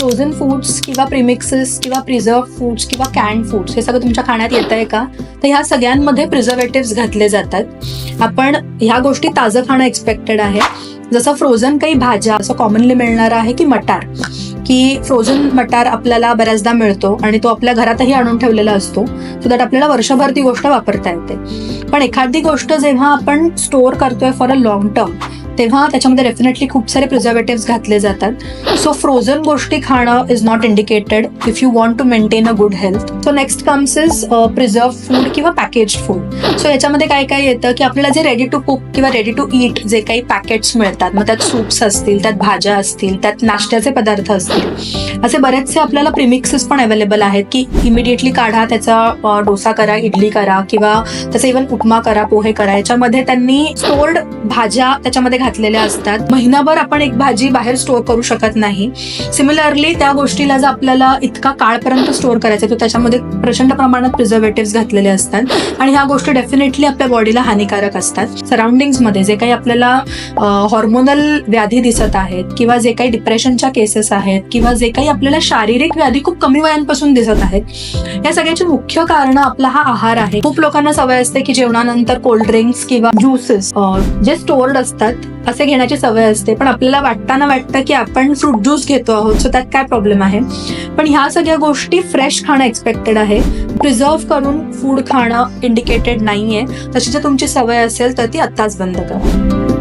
Frozen foods किंवा premixes किंवा preserve foods किंवा कॅन्ड फूड्स हे सगळं तुमच्या खाण्यात येत आहे का? तर ह्या सगळ्यांमध्ये प्रिझर्वेटिव्स घातले जातात. आपण ह्या गोष्टी ताजं खाणं एक्सपेक्टेड आहे. जसं फ्रोझन काही भाज्या असं कॉमनली मिळणारं आहे की मटार, की फ्रोझन मटार आपल्याला बऱ्याचदा मिळतो आणि तो आपल्या घरातही आणून ठेवलेला असतो, सो दॅट आपल्याला वर्षभर ती गोष्ट वापरता येते. पण एखादी गोष्ट जेव्हा आपण स्टोअर करतोय फॉर अ लॉंग टर्म, तेव्हा त्याच्यामध्ये डेफिनेटली खूप सारे प्रिझर्वेटिव्स घातले जातात. सो फ्रोझन गोष्टी खाणं is not indicated if you want to maintain a good health. So next comes is preserve food किंवा पॅकेज्ड फूड. सो याच्यामध्ये काय काय येतं की आपल्याला जे रेडी टू कुक किंवा रेडी टू ईट जे काही पॅकेट्स मिळतात, मग त्यात सूप्स असतील, त्यात भाज्या असतील, त्यात नाश्त्याचे पदार्थ असतील, असे बरेचसे आपल्याला प्रीमिक्सेस पण अवेलेबल आहेत की इमिडिएटली काढा, त्याचा डोसा करा, इडली करा किंवा त्याचा इव्हन उपमा करा, पोहे करा. याच्यामध्ये त्यांनी स्टोर्ड भाज्या त्याच्यामध्ये घातलेल्या असतात. महिनाभर आपण एक भाजी बाहेर स्टोअर करू शकत नाही. सिमिलरली त्या गोष्टीला जर आपल्याला इतका काळपर्यंत स्टोअर करायचं तर त्याच्यामध्ये प्रचंड प्रमाणात प्रिझर्वेटिव्स घातलेले असतात आणि ह्या गोष्टी डेफिनेटली आपल्या बॉडीला हानिकारक असतात. सराउंडिंग्समध्ये जे काही आपल्याला हॉर्मोनल व्याधी दिसत आहेत किंवा जे काही डिप्रेशनच्या केसेस आहेत किंवा जे काही आपल्याला शारीरिक व्याधी खूप कमी वयांपासून दिसत आहेत, या सगळ्याची मुख्य कारण आपला हा आहार आहे. खूप लोकांना सवय असते की जेवणानंतर कोल्ड्रिंक्स किंवा ज्यूसेस जे स्टोर्ड असतात असे घेण्याची सवय असते, पण आपल्याला वाटतं की आपण फ्रूट ज्यूस घेतो आहोत, सो त्यात काय प्रॉब्लेम आहे. पण ह्या सगळ्या गोष्टी फ्रेश खाणं एक्सपेक्टेड आहे. प्रिझर्व करून फूड खाणं इंडिकेटेड नाहीये. तशी जर तुमची सवय असेल तर ती आत्ताच बंद करा.